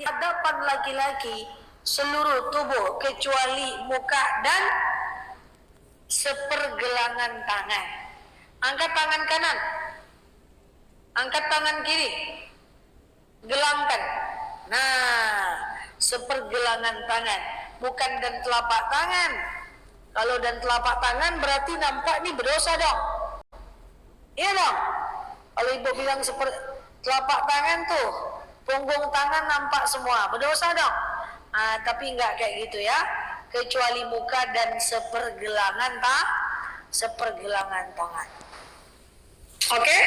di hadapan laki-laki seluruh tubuh kecuali muka dan sepergelangan tangan. Angkat tangan kanan, angkat tangan kiri, gelangkan. Nah, sepergelangan tangan, bukan dan telapak tangan. Kalau dan telapak tangan berarti nampak nih berdosa dong. Iya dong. Kalau ibu bilang telapak tangan tuh, punggung tangan nampak semua, berdosa dong. Tapi enggak kayak gitu ya. Kecuali muka dan sepergelangan tangan. Oke?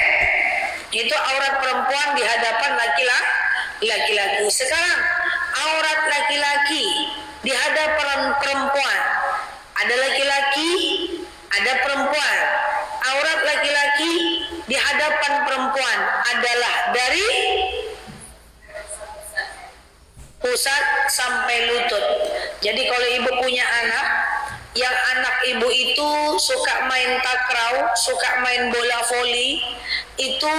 Itu aurat perempuan di hadapan laki-laki. Sekarang aurat laki-laki di hadapan perempuan. Ada laki-laki, ada perempuan. Aurat laki-laki di hadapan perempuan adalah dari pusat sampai lutut. Jadi kalau ibu punya anak, yang anak ibu itu suka main takraw, suka main bola voli, itu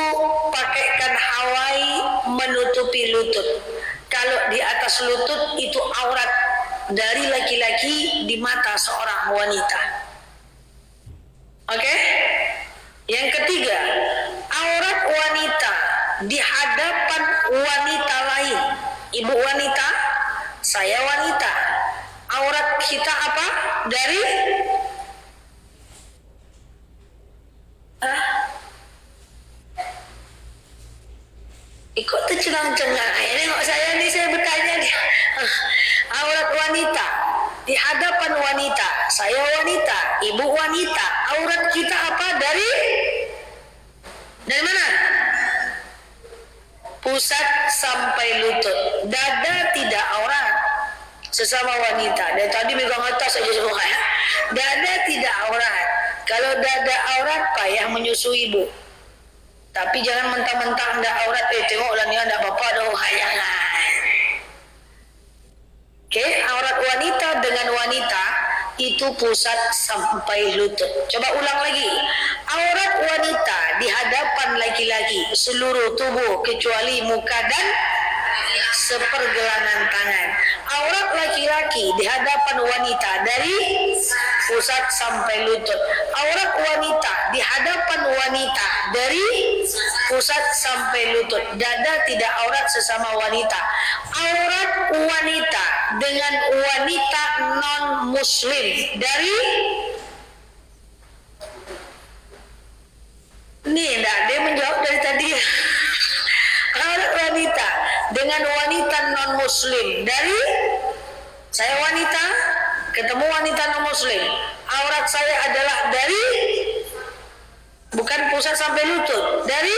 pakaikan Hawaii menutupi lutut. Kalau di atas lutut itu aurat dari laki-laki di mata seorang wanita. Oke? Yang ketiga, aurat wanita di hadapan wanita lain. Ibu wanita, saya wanita. Aurat kita apa? Dari ikut tuh cengang-cengang. Nengok saya nih, saya bertanya nih. Aurat wanita di hadapan wanita, saya wanita, ibu wanita. Aurat kita apa? Dari mana? Pusat sampai lutut. Dada tidak aurat. Sesama wanita. Dan tadi megang atas saja semua ya. Dada tidak aurat. Kalau dada aurat, payah menyusui ibu. Tapi jangan mentang-mentang enggak aurat. Tengoklah ni enggak apa-apa dah. Jangan. Oke, aurat wanita dengan wanita itu pusat sampai lutut. Coba ulang lagi. Aurat wanita di hadapan laki-laki seluruh tubuh kecuali muka dan sepergelangan tangan. Aurat laki-laki di hadapan wanita dari pusat sampai lutut. Aurat wanita di hadapan wanita dari pusat sampai lutut. Dada tidak aurat sesama wanita. Aurat wanita dengan wanita non muslim dari nih, dia menjawab dari tadi. Aurat wanita dengan wanita non muslim dari saya wanita ketemu wanita non muslim. Aurat saya adalah dari bukan pusat sampai lutut, dari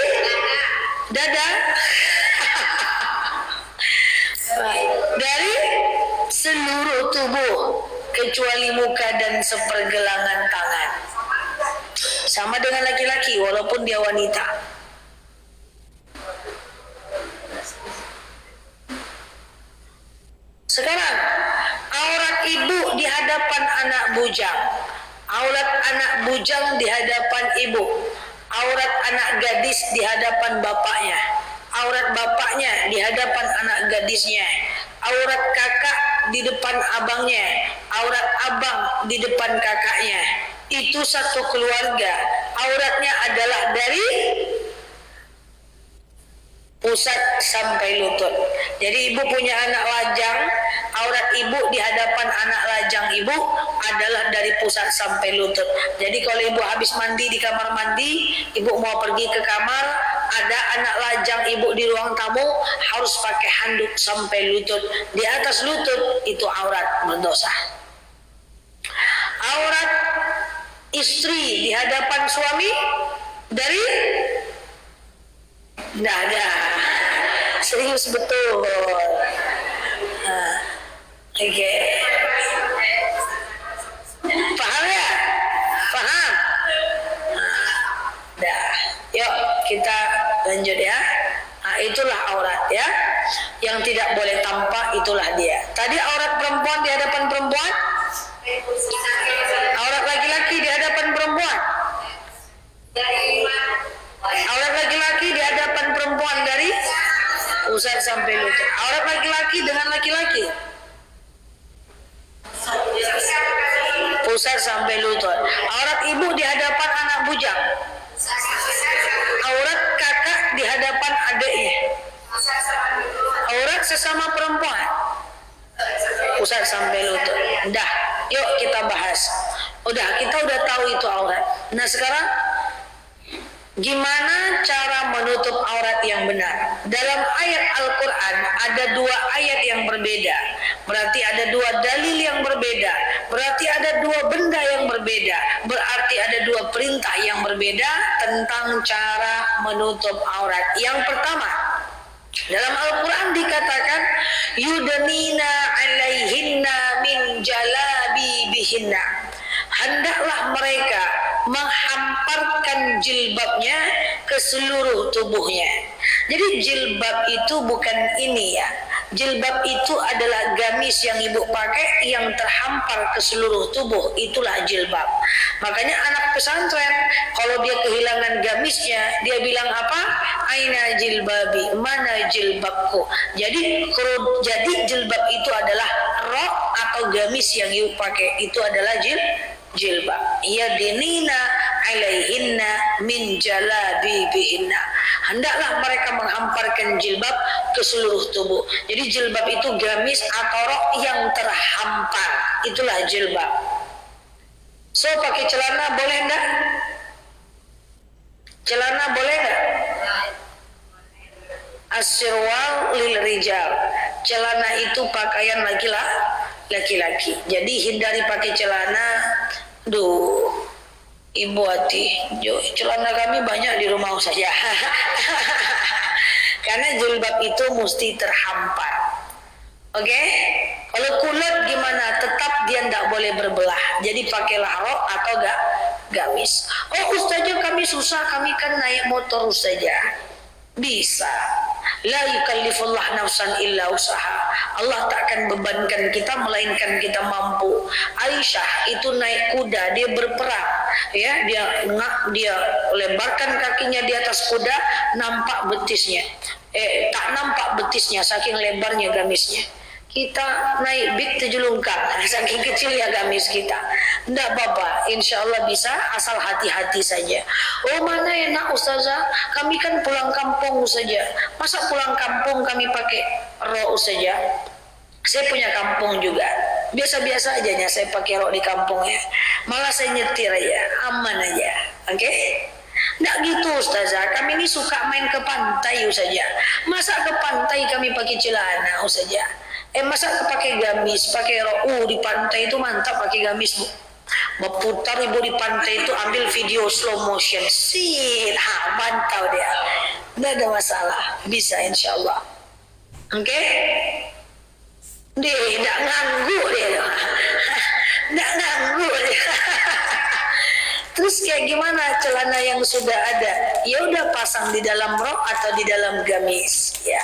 dada. Dari seluruh tubuh kecuali muka dan sepergelangan tangan. Sama dengan laki-laki walaupun dia wanita. Sekarang aurat ibu di hadapan anak bujang. Aurat anak bujang di hadapan ibu. Aurat anak gadis di hadapan bapaknya. Aurat bapaknya di hadapan anak gadisnya. Aurat kakak di depan abangnya. Aurat abang di depan kakaknya. Itu satu keluarga. Auratnya adalah dari pusat sampai lutut. Jadi ibu punya anak lajang, aurat ibu di hadapan anak lajang ibu adalah dari pusat sampai lutut. Jadi kalau ibu habis mandi di kamar mandi, ibu mau pergi ke kamar, ada anak lajang ibu di ruang tamu, harus pakai handuk sampai lutut. Di atas lutut itu aurat, berdosa. Aurat istri di hadapan suami dari dada. Serius betul. Oke. Paham ya? Paham? Dah. Yuk kita lanjut ya. Itulah aurat ya. Yang tidak boleh tampak itulah dia. Tadi aurat perempuan di hadapan perempuan. Aurat laki-laki di hadapan perempuan. Aurat laki-laki di hadapan perempuan dari pusat sampai lutut. Aurat laki-laki laki-laki? Pusat sampai lutut. Aurat ibu di hadapan anak bujang. Aurat kakak di hadapan adiknya. Aurat sesama perempuan. Pusat sampai lutut. Dah, yuk kita bahas. Kita udah tahu itu aurat. Nah sekarang gimana cara menutup aurat yang benar? Dalam ayat Al-Quran ada 2 ayat yang berbeda. Berarti ada 2 dalil yang berbeda. Berarti ada 2 benda yang berbeda. Berarti ada 2 perintah yang berbeda tentang cara menutup aurat. Yang pertama, dalam Al-Quran dikatakan yudnina alaihinna min jalabibihinna. Hendaklah mereka menghamparkan jilbabnya ke seluruh tubuhnya. Jadi jilbab itu bukan ini ya. Jilbab itu adalah gamis yang ibu pakai yang terhampar ke seluruh tubuh. Itulah jilbab. Makanya anak pesantren kalau dia kehilangan gamisnya, dia bilang apa? Aina jilbabi, mana jilbabku. Jadi jilbab itu adalah rok atau gamis yang ibu pakai. Itu adalah jilbab. Yadnina alaihinna min jalabibihinna. Hendaklah mereka menghamparkan jilbab ke seluruh tubuh. Jadi jilbab itu gamis atau rok yang terhampar. Itulah jilbab. So pakai celana boleh enggak? Celana boleh enggak? As-sirwal lil rijal. Celana itu pakaian laki-laki. Jadi hindari pakai celana. Ibu hati, celana kami banyak di rumah saja. Karena jilbab itu mesti terhampar. Oke? Kalau kulot gimana? Tetap dia tidak boleh berbelah. Jadi pakailah rok atau gamis. Oh ustazah kami susah, kami kan naik motor ustazah. Bisa. La yukallifullah nafsan illa usaha. Allah tak akan bebankan kita melainkan kita mampu. Aisyah itu naik kuda, dia berperang, ya, dia lebarkan kakinya di atas kuda, nampak betisnya. Tak nampak betisnya saking lebarnya gamisnya. Kita naik big tejulungkang, saking kecilnya gamis kita. Tidak apa-apa, insya Allah bisa, asal hati-hati saja. Oh mana enak ustazah, kami kan pulang kampung saja. Masa pulang kampung kami pakai rok saja? Saya punya kampung juga. Biasa-biasa aja saya pakai rok di kampung ya. Malah saya nyetir aja, aman aja. Oke? Nggak gitu ustazah, kami ini suka main ke pantai saja. Masa ke pantai kami pakai celana saja? Masa pakai gamis, pakai rok? Di pantai itu mantap pakai gamis bu. Berputar ibu di pantai itu, ambil video slow motion, mantap dia. Nggak ada masalah, bisa insya Allah. Oke? Dia nggak nganggu dia. Nggak nganggu dia. Terus kayak gimana celana yang sudah ada? Ya udah pasang di dalam rok atau di dalam gamis. Ya,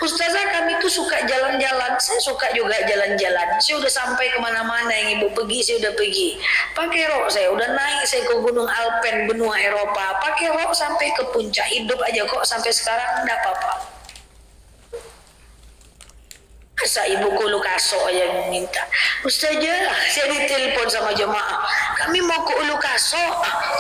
ustazah kami tuh suka jalan-jalan. Saya suka juga jalan-jalan. Saya udah sampai kemana-mana yang ibu pergi, saya udah pergi. Pakai rok saya udah naik saya ke Gunung Alpen, benua Eropa. Pakai rok sampai ke puncak. Hidup aja kok sampai sekarang enggak apa-apa. Masa ibuku Lukaso aja minta, ustazah saya ditelepon sama jemaah, kami mau ke Ulukaso,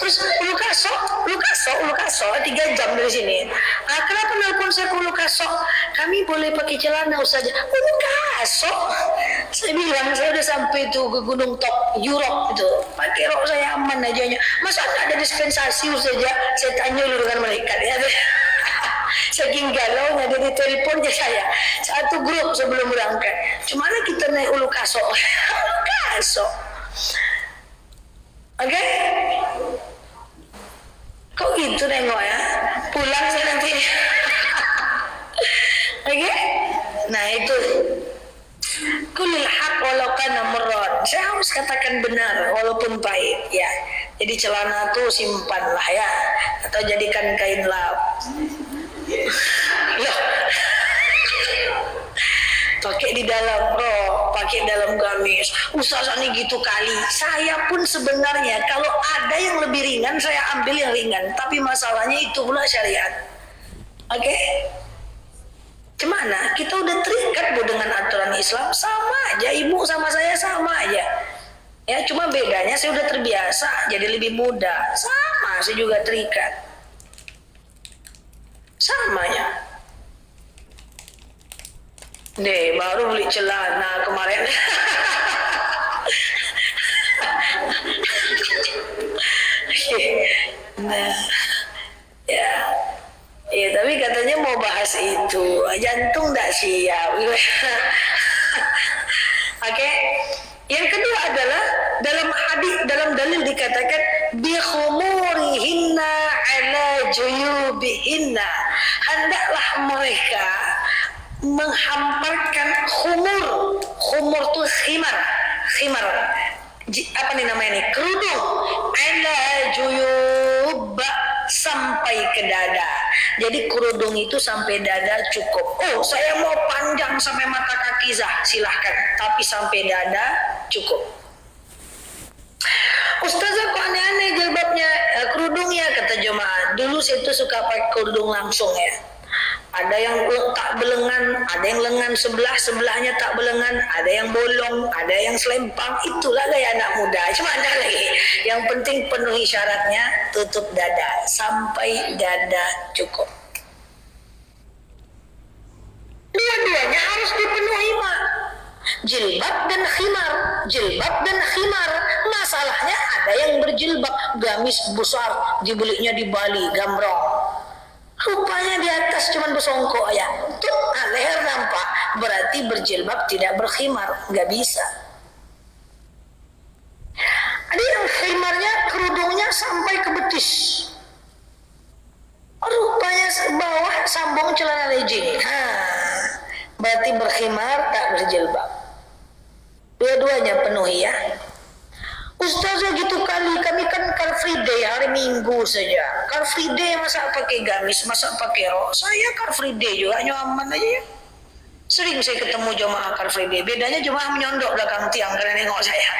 terus Ulukaso 3 jam dari sini. Kenapa nelpon saya ke Ulukaso? Kami boleh pakai celana ustazah. Ulukaso, saya bilang saya udah sampai tuh ke Gunung Top Europe itu, pakai rok saya aman aja. Masa nggak ada dispensasi ustazah? Saya tanya dulu dengan malaikat ya. Saking galau dia ditelepon ke saya satu grup sebelum berangkat. Cuma kita naik Ulukaso. Ulukaso. Oke? Kok gitu nengok ya? Pulang saya nanti. Oke? Nah itu. Kulil haq walau kana murran. Saya harus katakan benar walaupun pahit ya. Jadi celana tuh simpanlah ya, atau jadikan kain lap. Loh, pakai di dalam rok, pakai dalam gamis. Ustazah ini gitu kali. Saya pun sebenarnya kalau ada yang lebih ringan saya ambil yang ringan. Tapi masalahnya itu pula syariat. Oke? Gimana? Kita udah terikat bu dengan aturan Islam. Islam sama aja, ibu sama saya sama aja. Ya, cuma bedanya saya udah terbiasa, jadi lebih mudah. Sama, saya juga terikat. Sama ya. Deh, baru beli celana kemarin. Nah, ya. Ya, tapi katanya mau bahas itu. Jantung tak siap. Oke. Yang kedua adalah dalam hadis, dalam dalil dikatakan bi khumurihinna ala juyubihinna. Hendaklah mereka menghamparkan khumur. Khumur itu khimar. Khimar. Apa nih namanya nih? Kerudung. Ala juyub, sampai ke dada. Jadi kerudung itu sampai dada cukup. Oh, saya mau panjang sampai mata kaki, silahkan. Tapi sampai dada cukup. Ustazah kok aneh-aneh jilbabnya, kerudungnya, kata jemaah. Dulu saya tuh suka pakai kerudung langsung ya. Ada yang tak belengan, ada yang lengan sebelahnya tak belengan, ada yang bolong, ada yang selempang. Itulah gaya anak muda. Cuma ada lagi. Yang penting penuhi syaratnya, tutup dada sampai dada cukup. Dua-duanya harus dipenuhi, Mak. Jilbab dan khimar, jilbab dan khimar. Masalahnya ada yang berjilbab, gamis besar, dibelinya di Bali, gambrong. Rupanya di atas cuma bersongkok ya. Tuh leher nampak, berarti berjilbab tidak berkhimar, nggak bisa. Ada yang khimarnya, kerudungnya sampai ke betis. Rupanya bawah sambung celana legging. Berarti berkhimar tak berjilbab. Dua-duanya penuhi ya. Ustazah gitu kali, kami kan Car Free Day hari Minggu saja. Car Free Day masa pakai gamis, masa pakai rok. Saya Car Free Day juga nyaman aja ya. Sering saya ketemu jemaah Car Free Day. Bedanya jemaah menyondok belakang tiang karena nengok saya.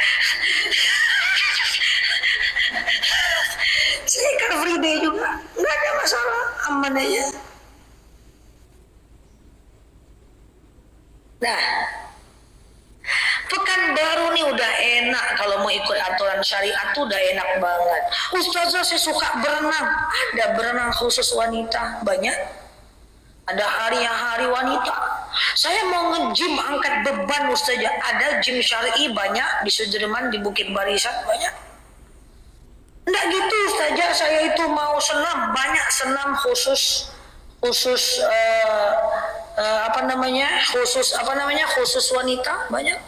Saya Car Free Day juga, nggak ada masalah, aman aja. Nah, Pekanbaru nih udah enak kalau mau ikut aturan syariat tuh udah enak banget. Ustazah saya suka berenang. Ada berenang khusus wanita, banyak. Ada hari wanita. Saya mau nge-gym angkat beban Ustazah. Ada gym syar'i banyak di Sudirman, di Bukit Barisan banyak. Enggak gitu Ustazah, saya itu mau senam, banyak senam khusus khusus wanita banyak.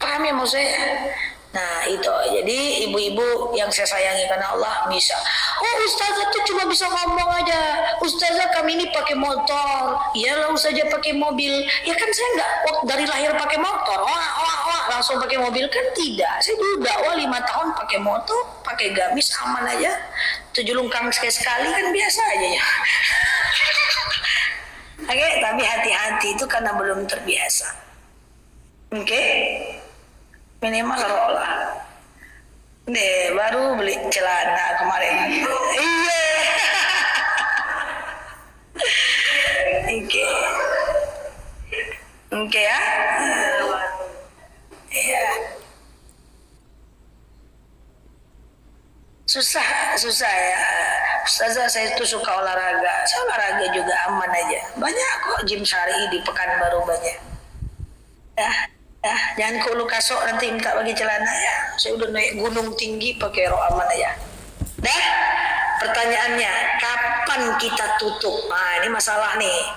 Paham ya maksud saya? Nah itu, jadi ibu-ibu yang saya sayangi karena Allah bisa. Oh Ustazah tuh cuma bisa ngomong aja. Ustazah kami ini pakai motor. Iyalah Ustazah pakai mobil. Ya kan saya nggak dari lahir pakai motor. Langsung pakai mobil kan tidak. Saya dulu dakwah 5 tahun pakai motor, pakai gamis aman aja. 7 lungkang sekali kan biasa aja ya. Oke, tapi hati-hati itu karena belum terbiasa. Oke. Minimal rok lah. Deh, baru beli celana kemarin. Iya. Oke ya. Iya. Susah ya. Ustazah saya itu suka olahraga. Saya olahraga juga aman aja. Banyak kok gym syar'i di Pekanbaru banyak. Ya, jangan ke ulu kasok nanti minta bagi celana ya. Saya udah naik gunung tinggi pakai rok aman aja. Dah, pertanyaannya, kapan kita tutup? Nah, ini masalah nih.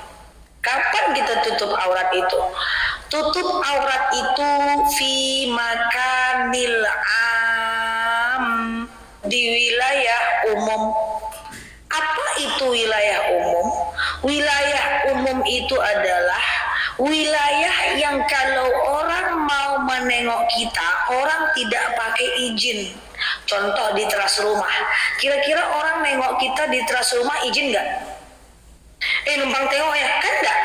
Kapan kita tutup aurat itu? Tutup aurat itu fi makanil am, di wilayah umum. Apa itu wilayah umum? Wilayah umum itu adalah wilayah yang kalau orang mau menengok kita, orang tidak pakai izin. Contoh di teras rumah. Kira-kira orang nengok kita di teras rumah izin nggak? Numpang tengok ya? Kan enggak.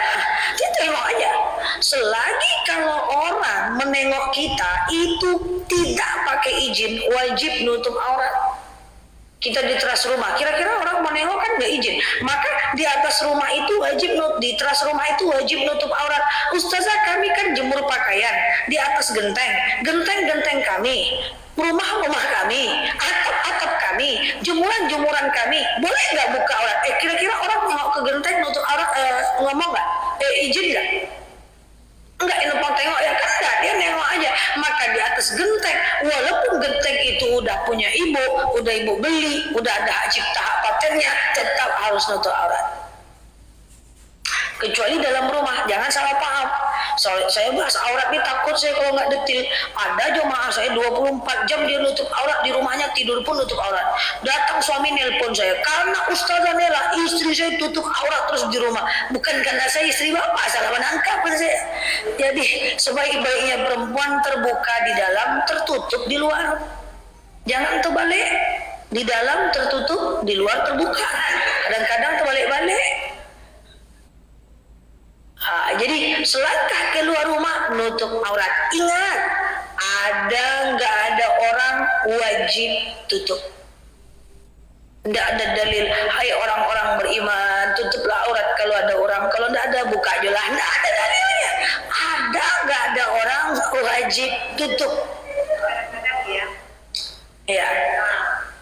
Dia tengok aja. Selagi kalau orang menengok kita itu tidak pakai izin, wajib nutup aurat. Kita di teras rumah, kira-kira orang menengok kan nggak izin, maka di atas rumah itu wajib di teras rumah itu wajib nutup aurat. Ustazah jemur pakaian di atas genteng, genteng-genteng kami, rumah-rumah kami, atap-atap kami, jemuran-jemuran kami, boleh nggak buka aurat? Kira-kira orang mau ke genteng nutup aurat, ngomong nggak? Izin nggak? Enggak, numpang tengok ya kan? Enggak, dia nengok aja. Maka di atas genteng, walaupun genteng itu udah punya ibu, udah ibu beli, udah ada hak cipta, hak patennya, tetap harus nutup aurat. Kecuali dalam rumah, jangan salah paham. Saya bahas aurat ini takut saya kalau nggak detil. Ada jemaah saya 24 jam dia nutup aurat di rumahnya, tidur pun nutup aurat. Datang suami nelpon saya, karena Ustazah Nela, istri saya tutup aurat terus di rumah. Bukan karena saya istri bapak, salah menangkap saya. Jadi sebaik-baiknya perempuan terbuka di dalam, tertutup di luar. Jangan terbalik, di dalam tertutup, di luar terbuka. Kadang-kadang terbalik-balik. Jadi selangkah keluar rumah nutup aurat. Ingat, nggak ada orang wajib tutup. Nggak ada dalil, hai orang-orang beriman, tutuplah aurat kalau ada orang. Kalau nggak ada, buka aja lah. Nggak ada dalilnya. Nggak ada orang wajib tutup. Ya.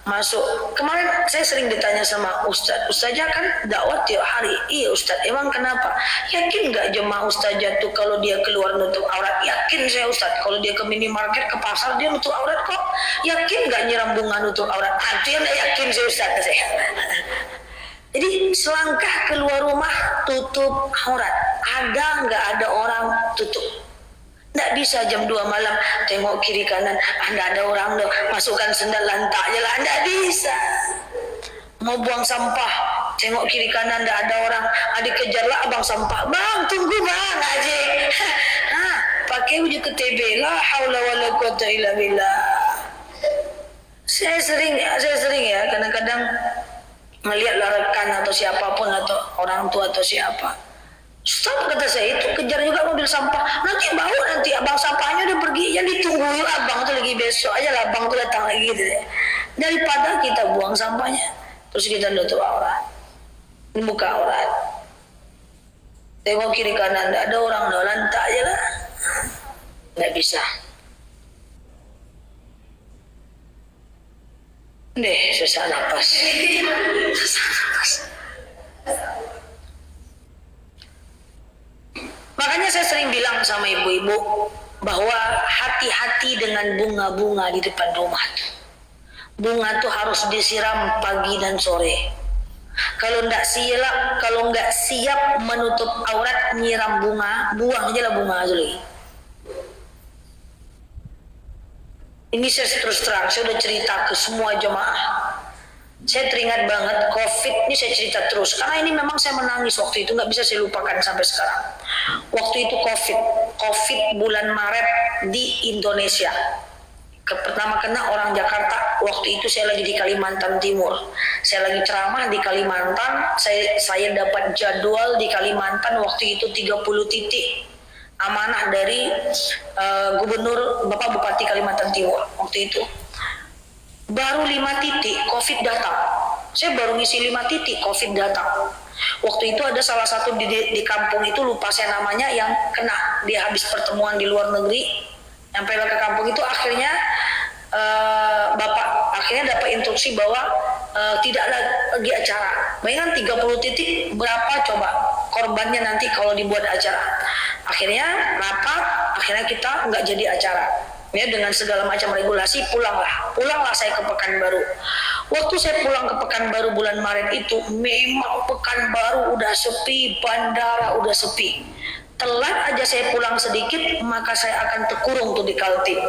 Masuk. Kemarin saya sering ditanya sama Ustazah kan dakwah tiap hari. Iya Ustaz, emang kenapa? Yakin nggak jemaah Ustazah tuh kalau dia keluar nutup aurat? Yakin saya Ustaz, kalau dia ke minimarket, ke pasar dia nutup aurat kok. Yakin nggak nyiram bunga nutup aurat? Dia nggak yakin saya Ustaz. Jadi selangkah keluar rumah tutup aurat. Ada nggak ada orang tutup? Nggak bisa jam 2 malam tengok kiri kanan, nggak ada orang dong, masukkan sendal lantak je lah. Nggak bisa. Mau buang sampah, tengok kiri kanan nggak ada orang, dikejarlah abang sampah, bang tunggu bang aja. Pakai uji ke TB, la haula wala quwata illa billah. Saya sering ya kadang-kadang melihat rekan atau siapapun atau orang tua atau siapa. Stop, kata saya, itu kejar juga mobil sampah. Nanti bau, nanti abang sampahnya udah pergi. Ya ditunggu abang tuh lagi, besok aja lah abang tuh datang lagi gitu deh. Daripada kita buang sampahnya, terus kita nutup aurat, buka aurat. Tengok kiri kanan, nggak ada orang, udah lantak aja lah. Nggak bisa. Deh, susah nafas. Makanya saya sering bilang sama ibu-ibu bahwa hati-hati dengan bunga-bunga di depan rumah. Bunga tuh harus disiram pagi dan sore. Kalau nggak siap menutup aurat, nyiram bunga, buang aja lah bunga Azli. Ini saya terus terang, saya udah cerita ke semua jemaah. Saya teringat banget COVID ini, saya cerita terus karena ini memang saya menangis waktu itu, nggak bisa saya lupakan sampai sekarang. Waktu itu COVID bulan Maret di Indonesia. Pertama kena orang Jakarta. Waktu itu saya lagi di Kalimantan Timur. Saya lagi ceramah di Kalimantan. Saya dapat jadwal di Kalimantan waktu itu 30 titik amanah dari Gubernur Bapak Bupati Kalimantan Timur waktu itu. Baru 5 titik COVID datang. Saya baru ngisi 5 titik COVID datang. Waktu itu ada salah satu di kampung itu, lupa saya namanya, yang kena. Dia habis pertemuan di luar negeri, nyampe ke kampung itu, akhirnya Bapak akhirnya dapat instruksi bahwa tidak lagi acara. Bayangkan 30 titik, berapa coba korbannya nanti kalau dibuat acara. Akhirnya rapat, akhirnya kita nggak jadi acara. Ya, dengan segala macam regulasi, pulanglah saya ke Pekanbaru. Waktu saya pulang ke Pekanbaru bulan Maret itu, memang Pekanbaru udah sepi, bandara udah sepi. Telat aja saya pulang sedikit, maka saya akan terkurung tuh di Kaltim.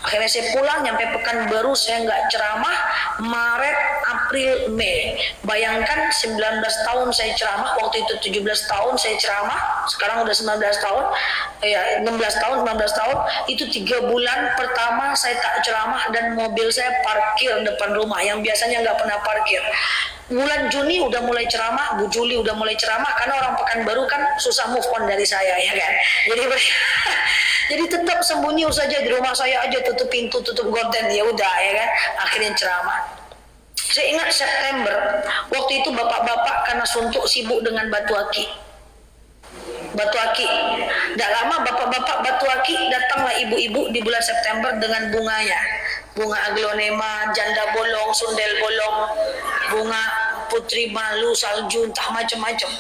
Akhirnya saya pulang, nyampe Pekanbaru, saya nggak ceramah. Maret, April, Mei. Bayangkan 19 tahun saya ceramah, waktu itu 17 tahun saya ceramah, sekarang udah 19 tahun, ya 16 tahun, 19 tahun, itu 3 bulan pertama saya tak ceramah dan mobil saya parkir depan rumah, yang biasanya nggak pernah parkir. Bulan Juni udah mulai ceramah, Bu Juli udah mulai ceramah, karena orang Pekanbaru kan susah move on dari saya, ya kan. Jadi tetap sembunyi saja di rumah saya aja, tutup pintu, tutup gorden, ya udah, ya kan. Akhirnya ceramah. Saya ingat September, waktu itu bapak-bapak karena suntuk sibuk dengan batu aki. batu akik. Tidak lama bapak-bapak batu akik, datanglah ibu-ibu di bulan September dengan bunganya. Bunga aglonema, janda bolong, sundel bolong, bunga putri malu, salju, entah macam-macam.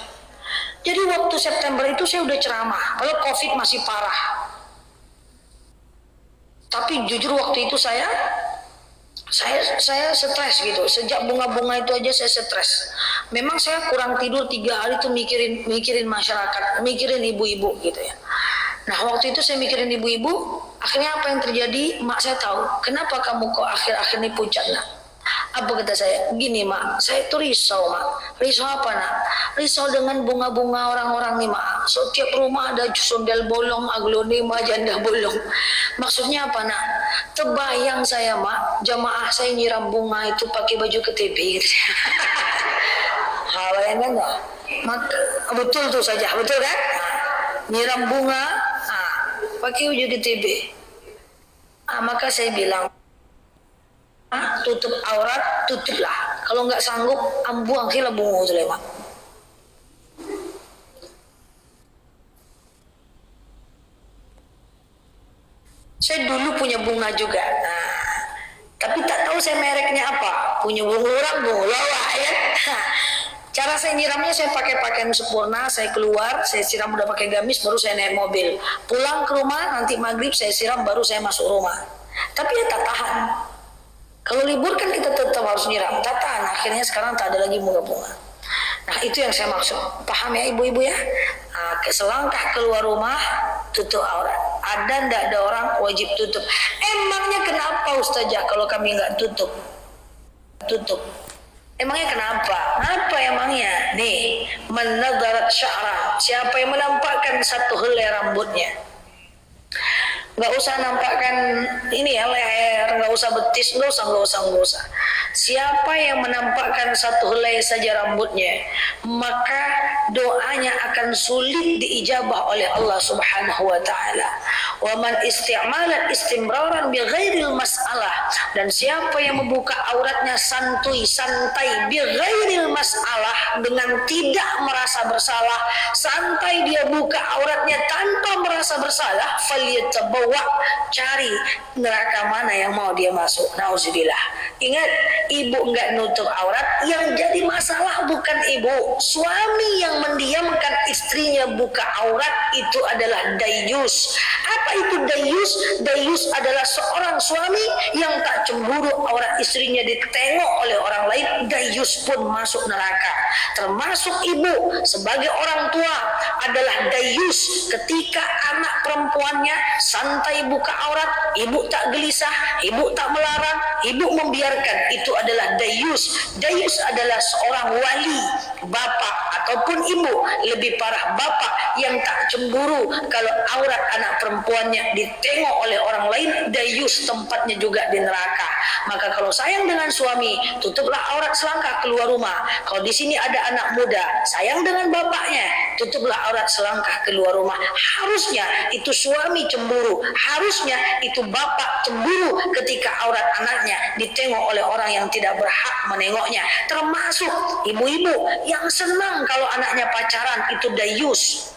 Jadi waktu September itu saya udah ceramah, kalau COVID masih parah. Tapi jujur waktu itu saya stres gitu. Sejak bunga-bunga itu aja saya stres. Memang saya kurang tidur 3 hari tuh mikirin masyarakat, mikirin ibu-ibu gitu ya. Nah waktu itu saya mikirin ibu-ibu, akhirnya apa yang terjadi? Mak saya tahu, kenapa kamu kok akhir-akhir ini pucat nak? Apa kata saya? Gini mak, saya tuh risau mak. Risau apa nak? Risau dengan bunga-bunga orang-orang nih mak. Setiap rumah ada sundel bolong, aglonema, janda bolong. Maksudnya apa nak? Terbayang saya mak, jamaah saya nyiram bunga itu pakai baju KTP gitu. Bayangkan nggak? Betul tuh saja, betul kan? Nyiram bunga, pakai baju KTP. Maka saya bilang, tutup aurat, tutuplah. Kalau nggak sanggup, buang sila bunga Sulaiman. Saya dulu punya bunga juga, tapi tak tahu saya mereknya apa. Punya bunga orang, bunga lawa ya. Cara saya nyiramnya, saya pakai pakaian sempurna, saya keluar, saya siram udah pakai gamis, baru saya naik mobil. Pulang ke rumah, nanti maghrib saya siram, baru saya masuk rumah. Tapi ya tak tahan. Kalau libur kan kita tetap harus nyiram, tak tahan. Akhirnya sekarang tak ada lagi bunga-bunga. Nah itu yang saya maksud. Paham ya ibu-ibu ya? Selangkah keluar rumah, tutup aurat. Ada ndak ada orang wajib tutup. Emangnya kenapa Ustazah kalau kami nggak tutup? Tutup. Emangnya kenapa? Apa emangnya? Nih, menadarat sya'ra. Siapa yang menampakkan satu helai rambutnya? Nggak usah nampakkan ini ya leher, nggak usah betis, nggak usah. Siapa yang menampakkan satu helai saja rambutnya, maka doanya akan sulit diijabah oleh Allah Subhanahu wa taala. Wa man isti'malat istimraran bi ghairil mas'alah, dan siapa yang membuka auratnya santai bi ghairil mas'alah, dengan tidak merasa bersalah, santai dia buka auratnya tanpa merasa bersalah, falyatabawa, cari neraka mana yang mau dia masuk. Nauzubillah. Ingat, ibu enggak nutup aurat, yang jadi masalah bukan ibu. Suami yang mendiamkan istrinya buka aurat itu adalah dayus. Apa itu dayus? Dayus adalah seorang suami yang tak cemburu aurat istrinya ditengok oleh orang lain. Dayus pun masuk neraka. Termasuk ibu sebagai orang tua adalah dayus ketika anak perempuannya santai buka aurat, ibu tak gelisah, ibu tak melarang, ibu membiarkan. Itu adalah dayus. Dayus adalah seorang wali, bapak ataupun ibu, lebih parah bapak yang tak cemburu kalau aurat anak perempuannya ditengok oleh orang lain. Dayus tempatnya juga di neraka. Maka kalau sayang dengan suami, tutuplah aurat selangkah keluar rumah. Kalau di sini ada anak muda, sayang dengan bapaknya, tutuplah aurat selangkah keluar rumah. Harusnya itu suami cemburu, harusnya itu bapak cemburu ketika aurat anaknya ditengok oleh orang yang tidak berhak menengoknya. Termasuk ibu-ibu yang senang kalau anaknya pacaran, itu dayus.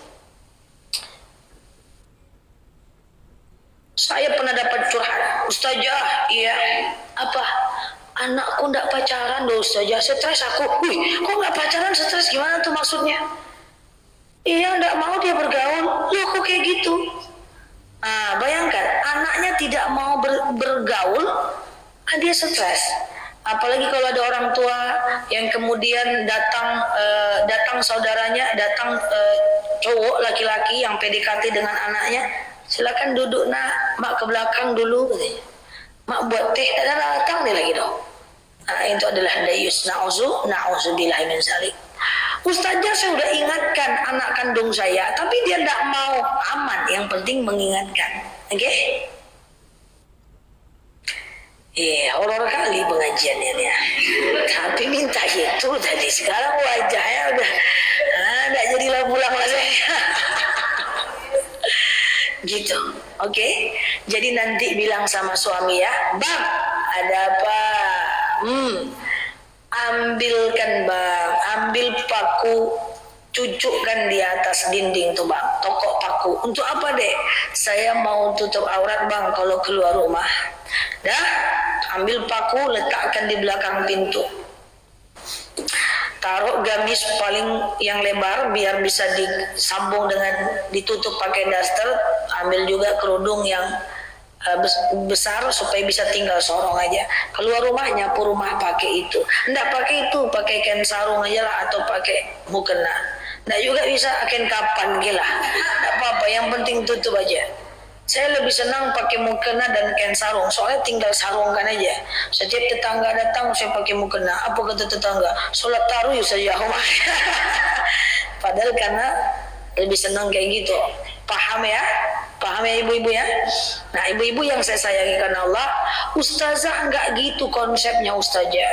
Saya pernah dapat curhat, Ustazah, iya, apa? Anakku ndak pacaran loh Ustazah, stres aku. Wih, kok nggak pacaran stres, gimana tuh maksudnya? Iya, ndak mau dia bergaul. Loh kok kayak gitu? Bayangkan, anaknya tidak mau bergaul, dia stres. Apalagi kalau ada orang tua yang kemudian datang saudaranya, datang cowok laki-laki yang PDKT dengan anaknya, silakan duduk nak, mak ke belakang dulu, katanya. Mak buat teh, datang dia lagi dong. Itu adalah dayus. Na'udzubillah min dzalik. Ustazah, saya sudah ingatkan anak kandung saya, tapi dia tidak mau. Aman, yang penting mengingatkan. Oke? Horor kali pengajiannya ya. Tapi minta itu tadi, sekarang wajahnya udah tidak jadi pulang lagi. Gitu. Oke? Jadi nanti bilang sama suami ya, Bang, ada apa? Ambilkan bang, ambil paku, cucukkan di atas dinding tuh bang. toko paku. Untuk apa dek? Saya mau tutup aurat bang kalau keluar rumah. Dah, ambil paku letakkan di belakang pintu. Taruh gamis paling yang lebar biar bisa disambung dengan ditutup pakai daster. Ambil juga kerudung yang besar supaya bisa tinggal sorong aja. Keluar rumah nyapu rumah pakai itu. Nggak pakai itu, pakai kain sarung aja lah atau pakai mukena. Nggak juga bisa kain kapan gila. Nggak apa-apa, yang penting tutup aja. Saya lebih senang pakai mukena dan kain sarung, soalnya tinggal sarungkan aja. Setiap tetangga datang saya pakai mukena. Apa kata tetangga? Sholat tarawih saja. Padahal karena lebih senang kayak gitu. Paham ya? Paham ya ibu-ibu ya? Nah ibu-ibu yang saya sayangi karena Allah, ustazah enggak gitu konsepnya ustazah.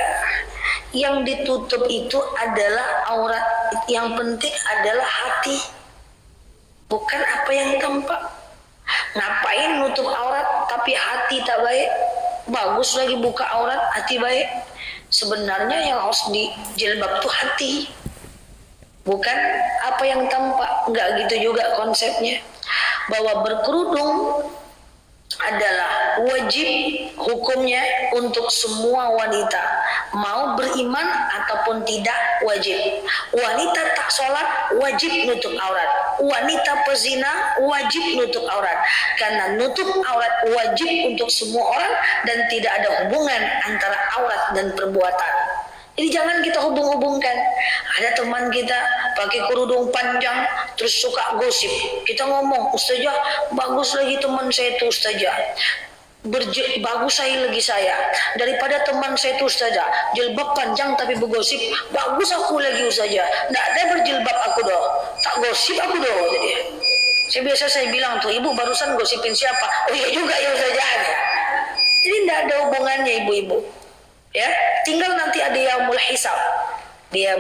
Yang ditutup itu adalah aurat, yang penting adalah hati, bukan apa yang tampak. Ngapain nutup aurat tapi hati tak baik? Bagus lagi buka aurat hati baik. Sebenarnya yang harus dijilbab tuh hati, bukan apa yang tampak. Enggak gitu juga konsepnya. Bahwa berkerudung adalah wajib hukumnya untuk semua wanita, mau beriman ataupun tidak wajib. Wanita tak sholat wajib nutup aurat, wanita pezina wajib nutup aurat, karena nutup aurat wajib untuk semua orang dan tidak ada hubungan antara aurat dan perbuatan. Jadi jangan kita hubung-hubungkan. Ada teman kita pakai kerudung panjang terus suka gosip. Kita ngomong, ustazah bagus lagi teman saya itu ustazah. Bagus saya daripada teman saya itu ustazah jilbab panjang tapi bergosip, bagus aku lagi ustazah. Nggak ada berjilbab aku doh, tak gosip aku doh. Jadi saya bilang tuh, ibu barusan gosipin siapa? Oh iya juga ya ustazah. Jadi nggak ada hubungannya ibu-ibu. Ya, tinggal nanti ada yaumul hisab. Dia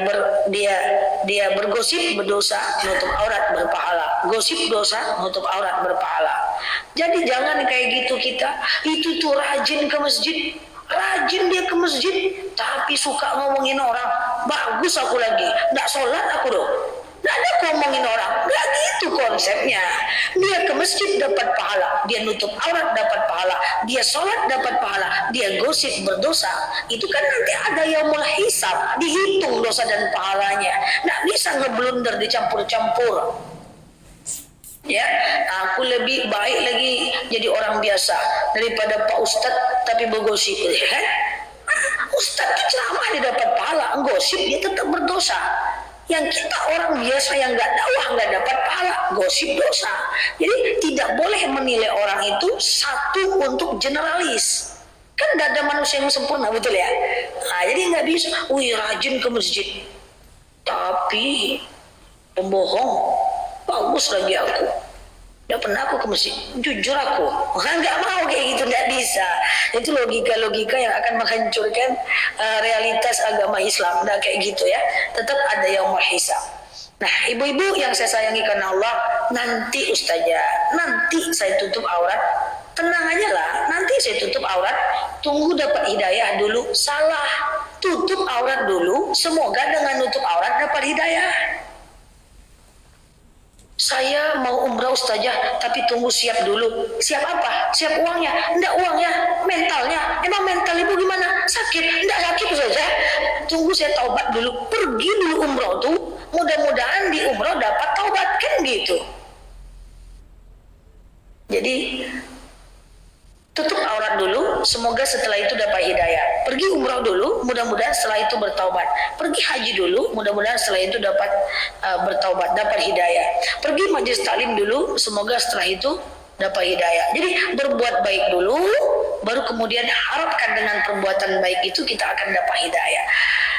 bergosip berdosa, nutup aurat berpahala. Gosip dosa, nutup aurat berpahala. Jadi jangan kayak gitu kita. Itu tuh rajin ke masjid, rajin dia ke masjid, tapi suka ngomongin orang. Bagus aku lagi, nggak sholat aku doh. Nggak ada ngomongin orang, nggak gitu konsepnya. Dia ke masjid dapat pahala, dia nutup aurat dapat pahala, dia sholat dapat pahala, dia gosip berdosa. Itu kan nanti ada yaumul hisab, dihitung dosa dan pahalanya. Nggak bisa ngeblunder dicampur-campur. Ya, aku lebih baik lagi jadi orang biasa daripada Pak Ustadz tapi bergosip. Ustadz itu ceramah dia dapat pahala, gosip dia tetap berdosa. Yang kita orang biasa yang nggak dakwah nggak dapat pahala, gosip dosa. Jadi tidak boleh menilai orang itu satu untuk generalis. Kan nggak ada manusia yang sempurna, betul ya? Nah, jadi nggak bisa. Wih rajin ke masjid, tapi pembohong. Bagus lagi aku. Nggak pernah aku ke masjid, jujur aku. Nggak mau kayak gitu, nggak bisa. Itu logika-logika yang akan menghancurkan realitas agama Islam. Nggak kayak gitu ya. Tetap ada yaumul hisab. Nah, ibu-ibu yang saya sayangi karena Allah, nanti ustazah, nanti saya tutup aurat. Tenang aja lah, nanti saya tutup aurat. Tunggu dapat hidayah dulu. Salah, tutup aurat dulu. Semoga dengan tutup aurat dapat hidayah. Saya mau umrah ustazah, tapi tunggu siap dulu. Siap apa? Siap uangnya? Enggak uangnya, mentalnya. Emang mental ibu gimana? Sakit? Enggak sakit ustazah. Tunggu saya taubat dulu. Pergi dulu umrah tuh. Mudah-mudahan di umrah dapat taubat, kan gitu. Jadi tutup aurat dulu, semoga setelah itu dapat hidayah. Pergi umrah dulu, mudah-mudahan setelah itu bertaubat. Pergi haji dulu, mudah-mudahan setelah itu dapat bertaubat, dapat hidayah. Pergi majelis taklim dulu, semoga setelah itu dapat hidayah. Jadi berbuat baik dulu, baru kemudian harapkan dengan perbuatan baik itu kita akan dapat hidayah.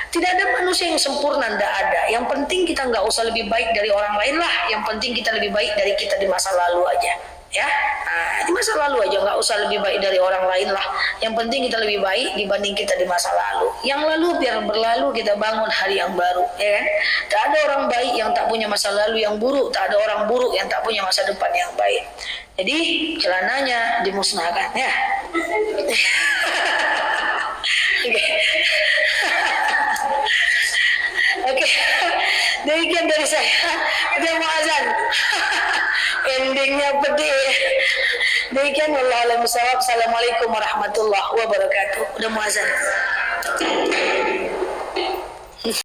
Tidak ada manusia yang sempurna, tidak ada. Yang penting kita nggak usah lebih baik dari orang lain lah. Yang penting kita lebih baik dari kita di masa lalu aja. Ya, nah, di masa lalu aja, nggak usah lebih baik dari orang lain lah. Yang penting kita lebih baik dibanding kita di masa lalu. Yang lalu biar berlalu, kita bangun hari yang baru, ya kan? Tak ada orang baik yang tak punya masa lalu yang buruk, tak ada orang buruk yang tak punya masa depan yang baik. Jadi celananya dimusnahkan, ya. Oke. Demikian dari saya. Kita mau azan. endingnya pedih. Demikian wallahu a'lam bishawab. Assalamualaikum warahmatullahi wabarakatuh. Udah muazan.